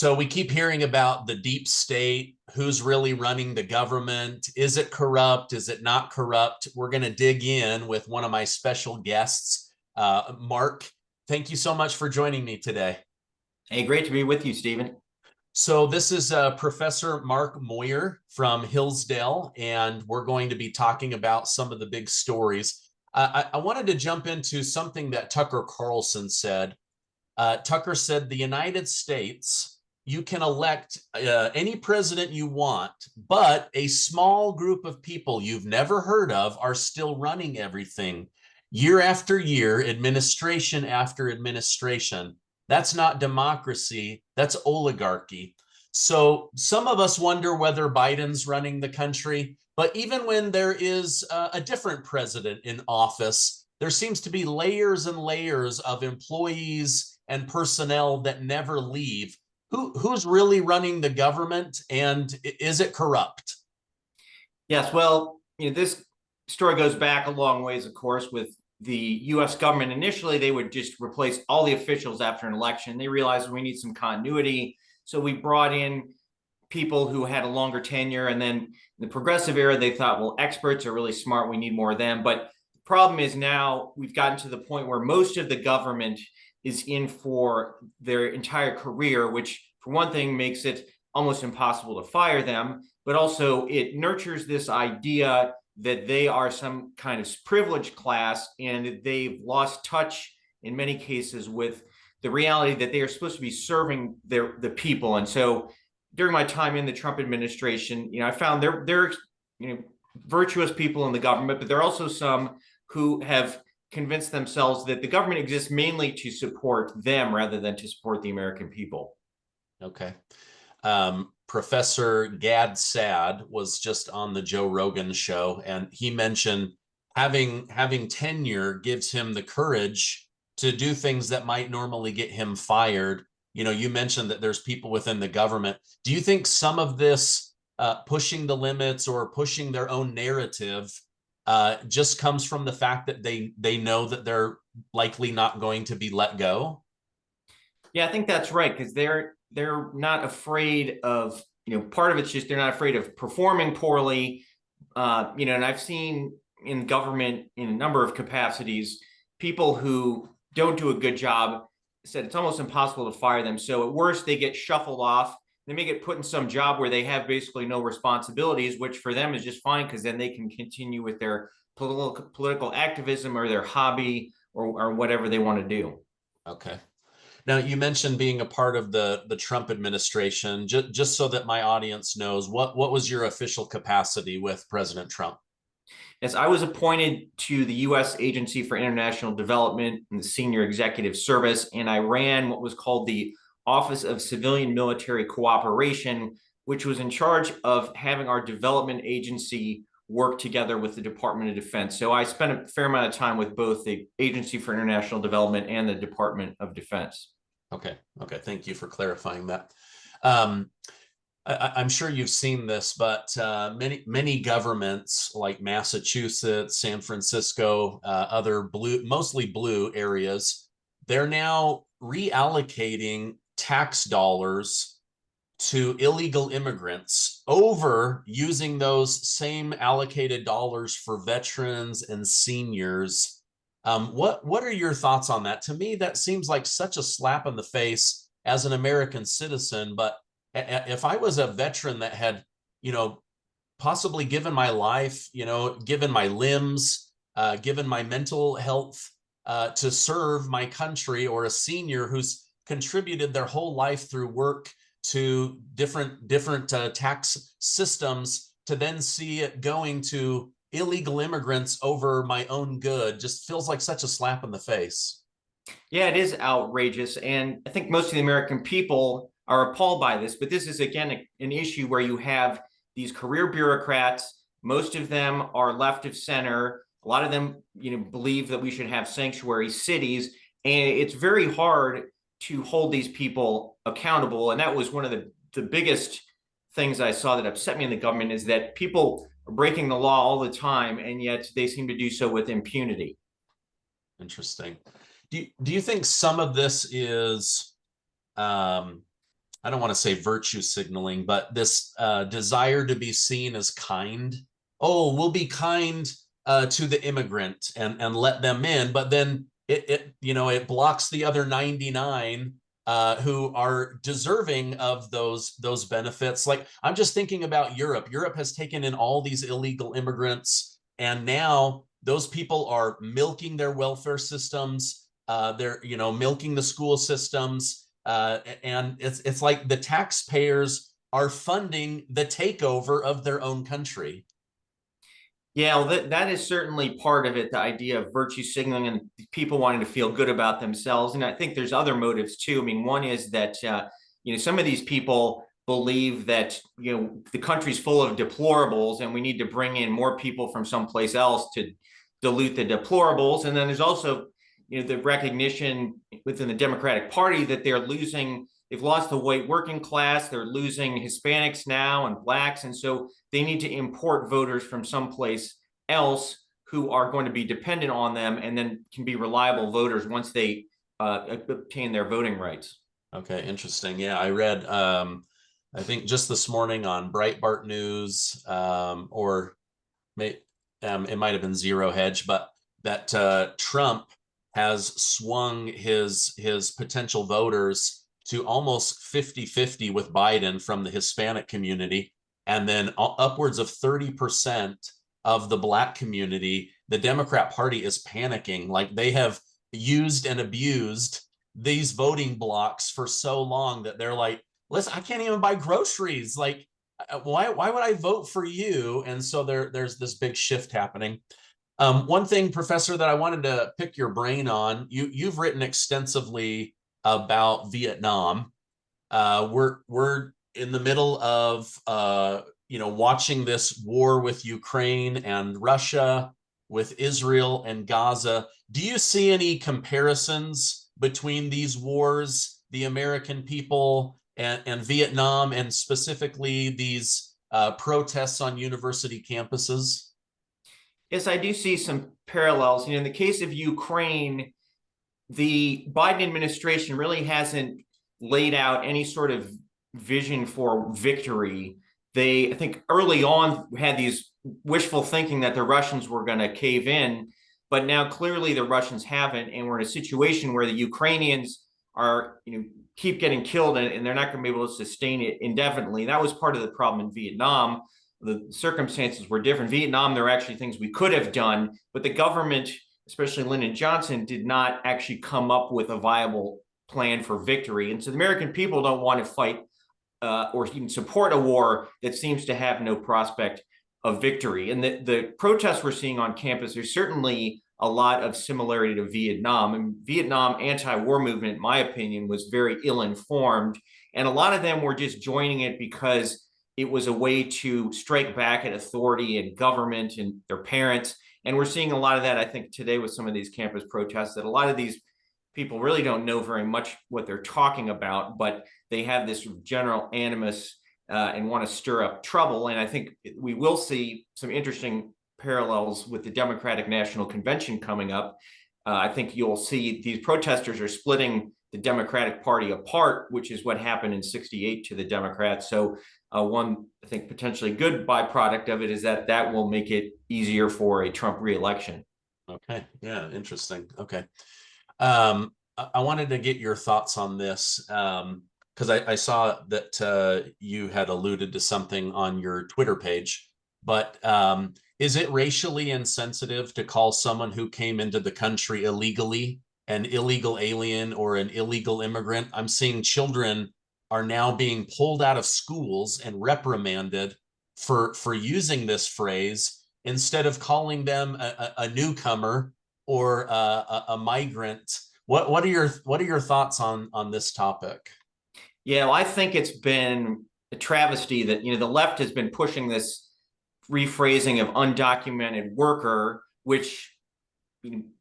So we keep hearing about the deep state, who's really running the government. Is it corrupt? Is it not corrupt? We're going to dig in with one of my special guests, Mark. Thank you so much for joining me today. Hey, great to be with you, Stephen. So this is Professor Mark Moyar from Hillsdale, and we're going to be talking about some of the big stories. I wanted to jump into something that Tucker Carlson said. Tucker said the United States, you can elect any president you want, but a small group of people you've never heard of are still running everything year after year, administration after administration. That's not democracy, that's oligarchy. So some of us wonder whether Biden's running the country, but even when there is a different president in office, there seems to be layers and layers of employees and personnel that never leave. Who's really running the government, and is it corrupt? Yes, well, this story goes back a long ways, of course, with the U.S. government. Initially, they would just replace all the officials after an election. They realized we need some continuity, so we brought in people who had a longer tenure. And then in the progressive era, they thought, well, experts are really smart. We need more of them. But the problem is now we've gotten to the point where most of the government is in for their entire career, which for one thing makes it almost impossible to fire them, but also it nurtures this idea that they are some kind of privileged class, and they've lost touch in many cases with the reality that they are supposed to be serving the people. And so during my time in the Trump administration, I found there virtuous people in the government, but there are also some who have convinced themselves that the government exists mainly to support them rather than to support the American people. Okay. Professor Gad Sad was just on the Joe Rogan show, and he mentioned having tenure gives him the courage to do things that might normally get him fired. You mentioned that there's people within the government. Do you think some of this pushing the limits or pushing their own narrative just comes from the fact that they know that they're likely not going to be let go? Yeah, I think that's right, because they're not afraid of, part of it's just they're not afraid of performing poorly. And I've seen in government in a number of capacities, people who don't do a good job said it's almost impossible to fire them. So at worst, they get shuffled off. They may get put in some job where they have basically no responsibilities, which for them is just fine, because then they can continue with their political activism or their hobby or whatever they want to do. Okay. Now, you mentioned being a part of the Trump administration. Just so that my audience knows, what was your official capacity with President Trump? As I was appointed to the U.S. Agency for International Development in the Senior Executive Service, and I ran what was called the Office of Civilian Military Cooperation, which was in charge of having our development agency work together with the Department of Defense. So I spent a fair amount of time with both the Agency for International Development and the Department of Defense. Okay. Thank you for clarifying that. Um, I'm sure you've seen this, but many governments like Massachusetts, San Francisco, other mostly blue areas, they're now reallocating tax dollars to illegal immigrants over using those same allocated dollars for veterans and seniors. What are your thoughts on that? To me, that seems like such a slap in the face as an American citizen. But if I was a veteran that had, possibly given my life, given my limbs, given my mental health to serve my country, or a senior who's contributed their whole life through work to different tax systems, to then see it going to illegal immigrants over my own good, just feels like such a slap in the face. Yeah, it is outrageous. And I think most of the American people are appalled by this. But this is, again, an issue where you have these career bureaucrats. Most of them are left of center. A lot of them, believe that we should have sanctuary cities. And it's very hard to hold these people accountable. And that was one of the biggest things I saw that upset me in the government, is that people are breaking the law all the time, and yet they seem to do so with impunity. Interesting. Do you think some of this is I don't want to say virtue signaling, but this desire to be seen as kind. Oh, we'll be kind to the immigrant and let them in, but then it blocks the other 99 who are deserving of those benefits. Like, I'm just thinking about Europe. Europe has taken in all these illegal immigrants, and now those people are milking their welfare systems. They're milking the school systems, and it's like the taxpayers are funding the takeover of their own country. Yeah, well, that is certainly part of it, the idea of virtue signaling and people wanting to feel good about themselves. And I think there's other motives too. I mean, one is that, some of these people believe that, the country's full of deplorables and we need to bring in more people from someplace else to dilute the deplorables. And then there's also, the recognition within the Democratic Party that they've lost the white working class, they're losing Hispanics now and blacks. And so they need to import voters from someplace else who are going to be dependent on them and then can be reliable voters once they obtain their voting rights. Okay, interesting. Yeah, I read, I think just this morning on Breitbart News, or it might have been Zero Hedge, but that Trump has swung his potential voters to almost 50-50 with Biden from the Hispanic community, and then upwards of 30% of the Black community. The Democrat Party is panicking. Like, they have used and abused these voting blocks for so long that they're like, listen, I can't even buy groceries. Like, why would I vote for you? And so there's this big shift happening. One thing, Professor, that I wanted to pick your brain on, you've written extensively about Vietnam. We're in the middle of watching this war with Ukraine and Russia, with Israel and Gaza. Do you see any comparisons between these wars, the American people and Vietnam, and specifically these protests on university campuses? Yes, I do see some parallels. In the case of Ukraine, the Biden administration really hasn't laid out any sort of vision for victory. I think early on, had these wishful thinking that the Russians were going to cave in, but now clearly the Russians haven't, and we're in a situation where the Ukrainians are, keep getting killed, and they're not going to be able to sustain it indefinitely. That was part of the problem in Vietnam. The circumstances were different. Vietnam, there were actually things we could have done, but the government, especially Lyndon Johnson, did not actually come up with a viable plan for victory. And so the American people don't want to fight or even support a war that seems to have no prospect of victory. And the protests we're seeing on campus, there's certainly a lot of similarity to Vietnam. And Vietnam anti-war movement, in my opinion, was very ill-informed. And a lot of them were just joining it because it was a way to strike back at authority and government and their parents. And we're seeing a lot of that, I think, today with some of these campus protests, that a lot of these people really don't know very much what they're talking about, but they have this general animus and want to stir up trouble. And I think we will see some interesting parallels with the Democratic National Convention coming up. I think you'll see these protesters are splitting the Democratic Party apart, which is what happened in '68 to the Democrats. So one, I think, potentially good byproduct of it is that will make it easier for a Trump reelection. Okay, yeah, interesting. Okay. I wanted to get your thoughts on this because I saw that you had alluded to something on your Twitter page, but is it racially insensitive to call someone who came into the country illegally an illegal alien or an illegal immigrant? I'm seeing children are now being pulled out of schools and reprimanded for using this phrase instead of calling them a newcomer or a migrant. What are your thoughts on this topic? Yeah, well, I think it's been a travesty that the left has been pushing this rephrasing of undocumented worker, which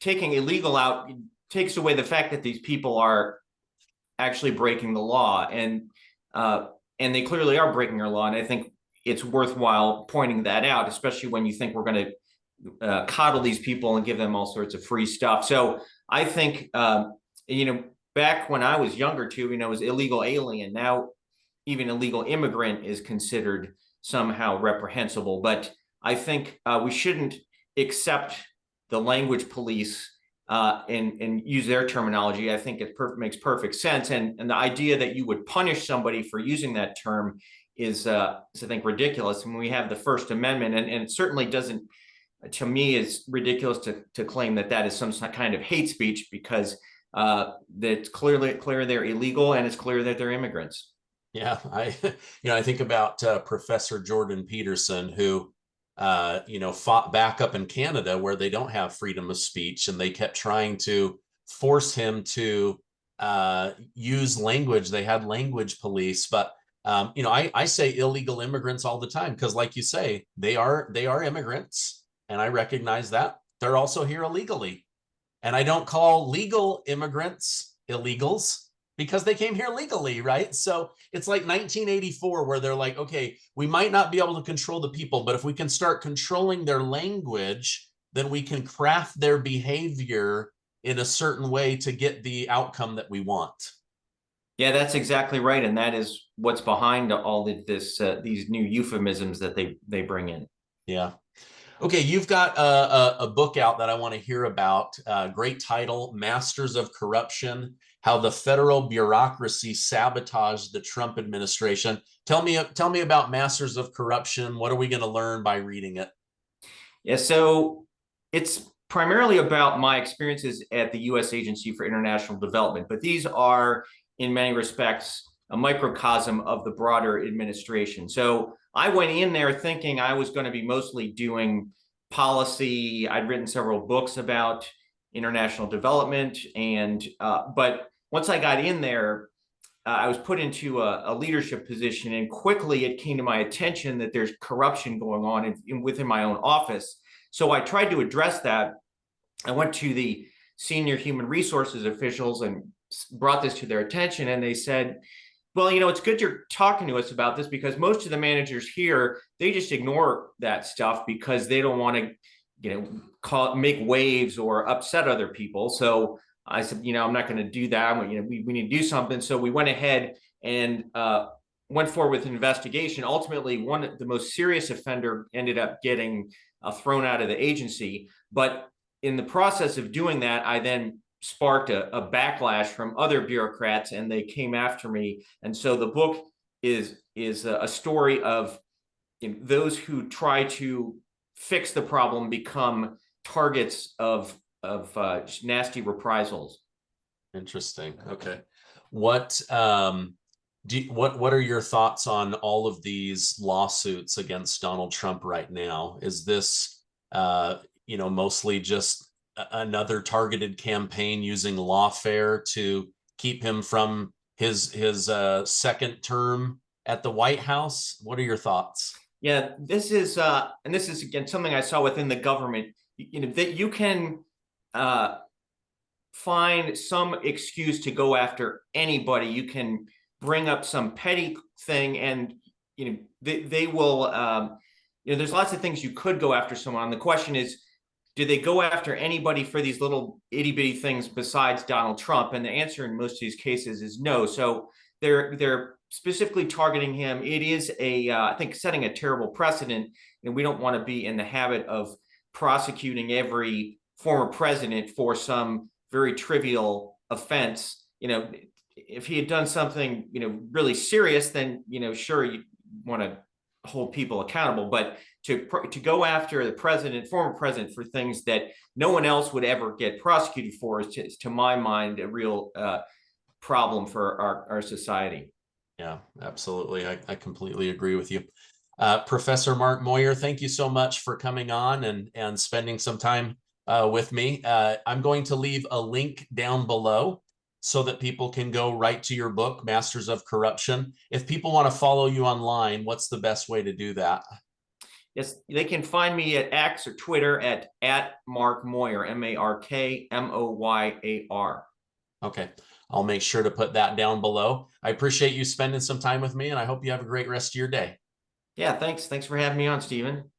taking illegal out takes away the fact that these people are actually breaking the law, and they clearly are breaking our law. And I think it's worthwhile pointing that out, especially when you think we're going to coddle these people and give them all sorts of free stuff. So I think back when I was younger too, it was illegal alien. Now even illegal immigrant is considered somehow reprehensible. But I think we shouldn't accept the language police and use their terminology. I think it makes perfect sense. And the idea that you would punish somebody for using that term is I think, ridiculous. And we have the First Amendment, and it certainly doesn't, to me, it's ridiculous to claim that that is some kind of hate speech, because that's clear they're illegal, and it's clear that they're immigrants. Yeah, I think about Professor Jordan Peterson, who fought back up in Canada where they don't have freedom of speech, and they kept trying to force him to use language. They had language police, but I say illegal immigrants all the time because, like you say, they are immigrants, and I recognize that. They're also here illegally, and I don't call legal immigrants illegals because they came here legally, right? So it's like 1984 where they're like, okay, we might not be able to control the people, but if we can start controlling their language, then we can craft their behavior in a certain way to get the outcome that we want. Yeah, that's exactly right, and that is what's behind all of this, these new euphemisms that they bring in. Yeah. Okay, you've got a book out that I want to hear about. Great title, Masters of Corruption: How the Federal Bureaucracy Sabotaged the Trump Administration. Tell me about Masters of Corruption. What are we going to learn by reading it? Yeah, so it's primarily about my experiences at the U.S. Agency for International Development, but these are, in many respects, a microcosm of the broader administration. So I went in there thinking I was going to be mostly doing policy. I'd written several books about international development, but once I got in there, I was put into a leadership position, and quickly it came to my attention that there's corruption going on within my own office. So I tried to address that. I went to the senior human resources officials and brought this to their attention, and they said, well, it's good you're talking to us about this, because most of the managers here, they just ignore that stuff because they don't want to, make waves or upset other people. So I said, I'm not going to do that. We need to do something. So we went ahead and went forward with an investigation. Ultimately, the most serious offender ended up getting thrown out of the agency. But in the process of doing that, I then sparked a backlash from other bureaucrats, and they came after me. And so the book is a story of those who try to fix the problem become targets of nasty reprisals. Interesting. Okay. What what are your thoughts on all of these lawsuits against Donald Trump right now? Is this mostly just another targeted campaign using lawfare to keep him from his second term at the White House? What are your thoughts? Yeah, this is again something I saw within the government. That you can find some excuse to go after anybody. You can bring up some petty thing, and they will. There's lots of things you could go after someone on. The question is, do they go after anybody for these little itty bitty things besides Donald Trump? And the answer in most of these cases is no. So they're specifically targeting him. It is I think, setting a terrible precedent, and we don't want to be in the habit of prosecuting every former president for some very trivial offense. If he had done something, really serious, then, sure, you want to hold people accountable, but to go after the former president, for things that no one else would ever get prosecuted for is, to my mind, a real problem for our society. Yeah, absolutely. I completely agree with you. Professor Mark Moyar, thank you so much for coming on and spending some time with me. I'm going to leave a link down below so that people can go right to your book, Masters of Corruption. If people want to follow you online, what's the best way to do that? Yes, they can find me at X or Twitter at Mark Moyar, MarkMoyar. Okay, I'll make sure to put that down below. I appreciate you spending some time with me, and I hope you have a great rest of your day. Yeah, thanks. Thanks for having me on, Stephen.